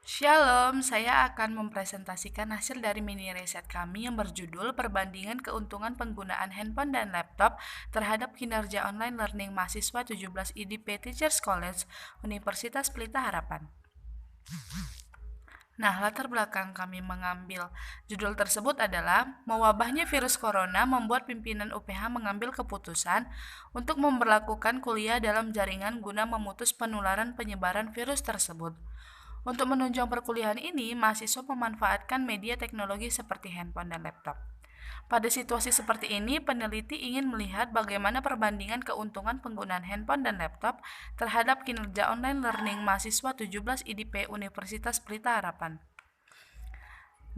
Shalom, saya akan mempresentasikan hasil dari mini riset kami yang berjudul Perbandingan Keuntungan Penggunaan Handphone dan Laptop terhadap Kinerja Online Learning Mahasiswa 17 IDP Teachers College, Universitas Pelita Harapan. Nah, latar belakang kami mengambil judul tersebut adalah mewabahnya virus corona membuat pimpinan UPH mengambil keputusan untuk memberlakukan kuliah dalam jaringan guna memutus penularan penyebaran virus tersebut. Untuk menunjang perkuliahan ini, mahasiswa memanfaatkan media teknologi seperti handphone dan laptop. Pada situasi seperti ini, peneliti ingin melihat bagaimana perbandingan keuntungan penggunaan handphone dan laptop terhadap kinerja online learning mahasiswa 17 IDP Universitas Pelita Harapan.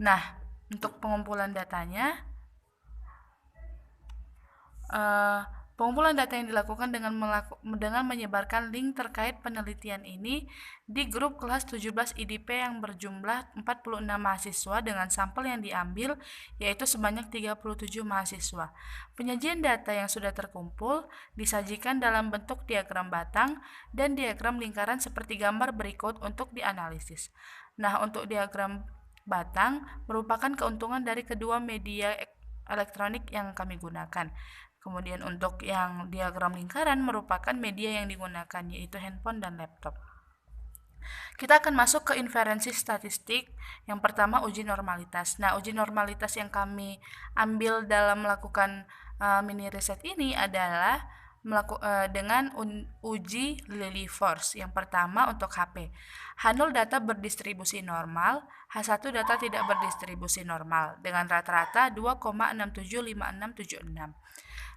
Nah, untuk pengumpulan datanya, pengumpulan data yang dilakukan dengan menyebarkan link terkait penelitian ini di grup kelas 17 IDP yang berjumlah 46 mahasiswa dengan sampel yang diambil yaitu sebanyak 37 mahasiswa. Penyajian data yang sudah terkumpul disajikan dalam bentuk diagram batang dan diagram lingkaran seperti gambar berikut untuk dianalisis. Nah, untuk diagram batang merupakan keuntungan dari kedua media elektronik yang kami gunakan. Kemudian untuk yang diagram lingkaran merupakan media yang digunakan yaitu handphone dan laptop. Kita akan masuk ke inferensi statistik. Yang pertama uji normalitas. Nah, uji normalitas yang kami ambil dalam melakukan mini riset ini adalah dengan uji Lily Force. Yang pertama untuk HP. H0 data berdistribusi normal, H1 data tidak berdistribusi normal dengan rata-rata 2,675676.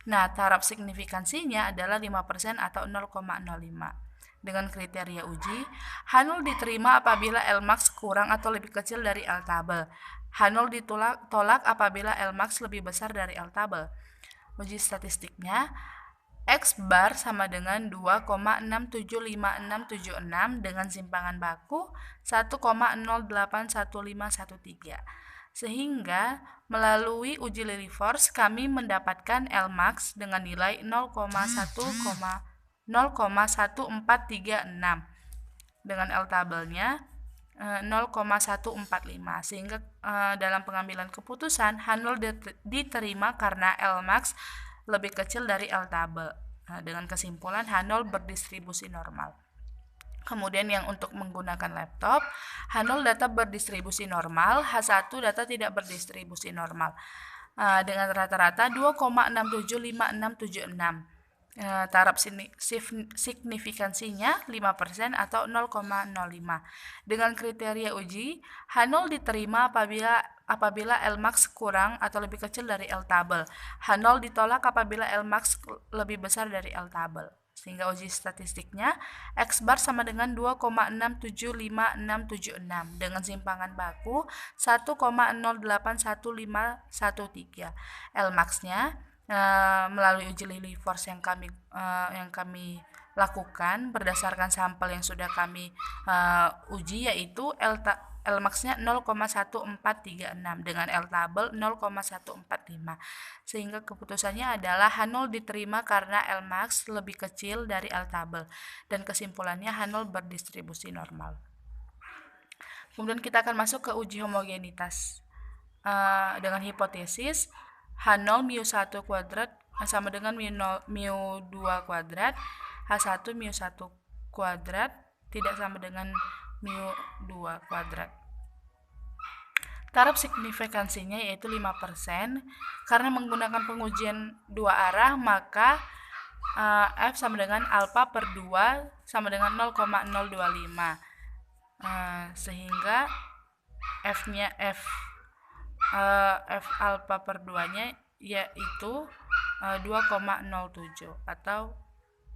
Nah, taraf signifikansinya adalah 5% atau 0,05. Dengan kriteria uji, H0 diterima apabila Lmax kurang atau lebih kecil dari Ltable. H0 ditolak apabila Lmax lebih besar dari Ltable. Uji statistiknya, X bar sama dengan 2,675676 dengan simpangan baku 1,081513. Sehingga melalui uji Lily Force kami mendapatkan Lmax dengan nilai 0,1436 dengan Ltable-nya 0,145 sehingga dalam pengambilan keputusan H0 diterima karena Lmax lebih kecil dari Ltable dengan kesimpulan H0 berdistribusi normal. Kemudian yang untuk menggunakan laptop, H0 data berdistribusi normal, H1 data tidak berdistribusi normal dengan rata-rata 2,675676. Taraf signifikansinya 5% atau 0,05. Dengan kriteria uji, H0 diterima apabila Lmax kurang atau lebih kecil dari Ltable. H0 ditolak apabila Lmax lebih besar dari Ltable. Sehingga uji statistiknya X bar sama dengan 2,675676 dengan simpangan baku 1,081513. Lmax-nya melalui uji Lily Force yang kami lakukan berdasarkan sampel yang sudah kami uji yaitu Lmax-nya 0,1436 dengan Ltable 0,145 sehingga keputusannya adalah H0 diterima karena Lmax lebih kecil dari Ltable dan kesimpulannya H0 berdistribusi normal. Kemudian kita akan masuk ke uji homogenitas dengan hipotesis H0 mu1 kuadrat sama dengan mu2 kuadrat, H1 mu1 kuadrat tidak sama dengan mu2 kuadrat. Taraf signifikansinya yaitu 5%. Karena menggunakan pengujian dua arah, maka F sama dengan alpha per 2 sama dengan 0,025. Sehingga F-nya F alpha per 2-nya yaitu 2,07 atau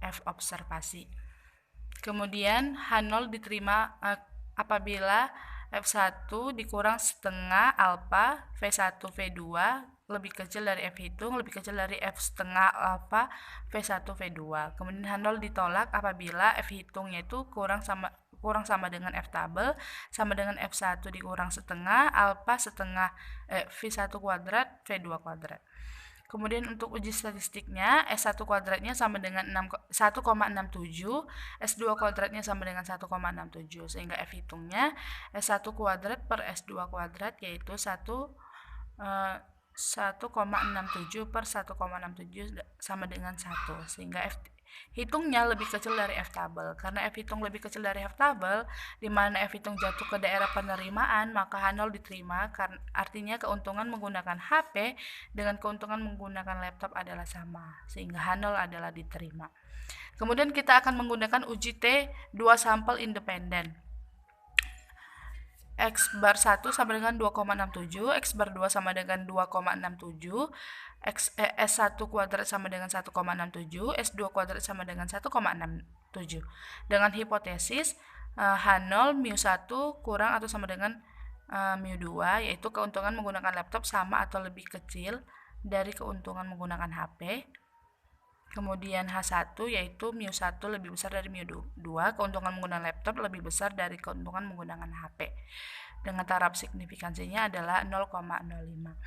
F observasi. Kemudian H0 diterima apabila F1 dikurang setengah alpha V1 V2 lebih kecil dari F hitung lebih kecil dari F setengah alpha V1 V2. Kemudian H0 ditolak apabila F hitungnya itu kurang sama dengan F tabel sama dengan F1 dikurang setengah alpha setengah V1 kuadrat V2 kuadrat. Kemudian untuk uji statistiknya, S1 kuadratnya sama dengan 1,67, S2 kuadratnya sama dengan 1,67, sehingga F hitungnya S1 kuadrat per S2 kuadrat yaitu 1,67 per 1,67 sama dengan 1, sehingga F hitungnya lebih kecil dari F tabel. Karena F hitung lebih kecil dari F tabel, di mana F hitung jatuh ke daerah penerimaan, maka H0 diterima, artinya keuntungan menggunakan HP dengan keuntungan menggunakan laptop adalah sama, sehingga H0 adalah diterima. Kemudian kita akan menggunakan uji T 2 sampel independen. X bar 1 sama dengan 2,67, X bar 2 sama dengan 2,67, S1 kuadrat sama dengan 1,67, S2 kuadrat sama dengan 1,67. Dengan hipotesis H0 mu1 kurang atau sama dengan mu2, yaitu keuntungan menggunakan laptop sama atau lebih kecil dari keuntungan menggunakan HP. Kemudian H1 yaitu mu1 lebih besar dari mu2, keuntungan menggunakan laptop lebih besar dari keuntungan menggunakan HP. Dengan taraf signifikansinya adalah 0,05.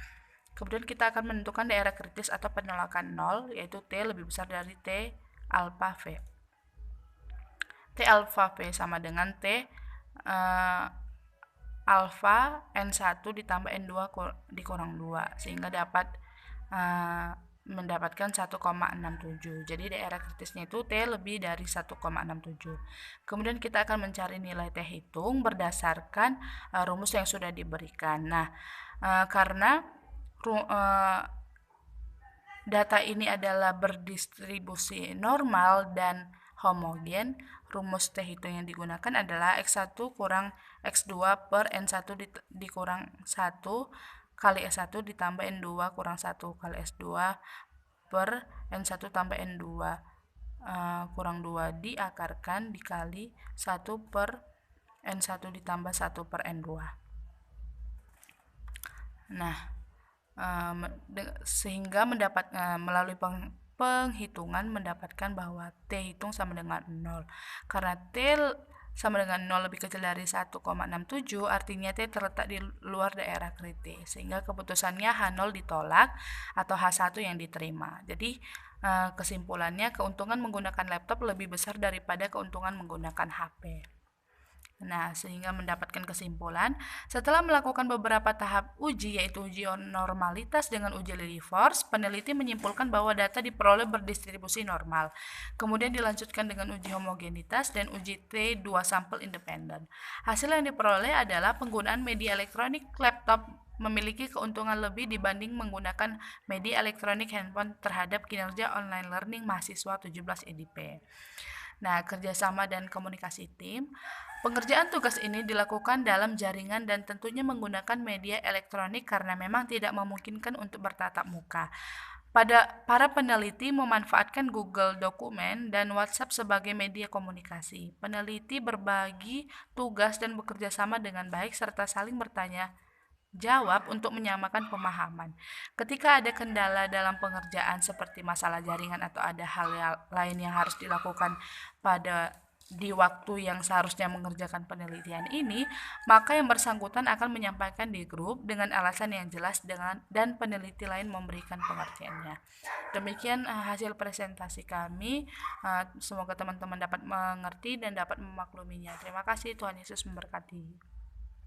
Kemudian kita akan menentukan daerah kritis atau penolakan 0, yaitu T lebih besar dari T alpha V. T alpha V sama dengan T alpha N1 ditambah N2 dikurang 2, sehingga dapat mendapatkan 1,67. Jadi daerah kritisnya itu T lebih dari 1,67. Kemudian kita akan mencari nilai T hitung berdasarkan rumus yang sudah diberikan. Nah, karena data ini adalah berdistribusi normal dan homogen, rumus T hitung yang digunakan adalah X1 kurang X2 per N1 dikurang 1 kali S1 ditambah N2 kurang 1 kali S2 per N1 tambah N2 kurang 2 diakarkan dikali 1 per N1 ditambah 1 per N2. Nah, sehingga melalui penghitungan mendapatkan bahwa T hitung sama dengan 0. Karena T sama dengan 0 lebih kecil dari 1,67, artinya T terletak di luar daerah kritis, sehingga keputusannya H0 ditolak atau H1 yang diterima. Jadi kesimpulannya keuntungan menggunakan laptop lebih besar daripada keuntungan menggunakan HP. Nah, sehingga mendapatkan kesimpulan, setelah melakukan beberapa tahap uji, yaitu uji normalitas dengan uji Lilliefors, peneliti menyimpulkan bahwa data diperoleh berdistribusi normal. Kemudian dilanjutkan dengan uji homogenitas dan uji T2 sampel independen. Hasil yang diperoleh adalah penggunaan media elektronik laptop memiliki keuntungan lebih dibanding menggunakan media elektronik handphone terhadap kinerja online learning mahasiswa 17 IDP. Nah, kerjasama dan komunikasi tim. Pengerjaan tugas ini dilakukan dalam jaringan dan tentunya menggunakan media elektronik karena memang tidak memungkinkan untuk bertatap muka. Para peneliti memanfaatkan Google Dokumen dan WhatsApp sebagai media komunikasi. Peneliti berbagi tugas dan bekerja sama dengan baik serta saling bertanya jawab untuk menyamakan pemahaman. Ketika ada kendala dalam pengerjaan seperti masalah jaringan atau ada hal lain yang harus dilakukan di waktu yang seharusnya mengerjakan penelitian ini, maka yang bersangkutan akan menyampaikan di grup dengan alasan yang jelas dan peneliti lain memberikan pengertiannya. Demikian hasil presentasi kami. Semoga teman-teman dapat mengerti dan dapat memakluminya. Terima kasih, Tuhan Yesus memberkati.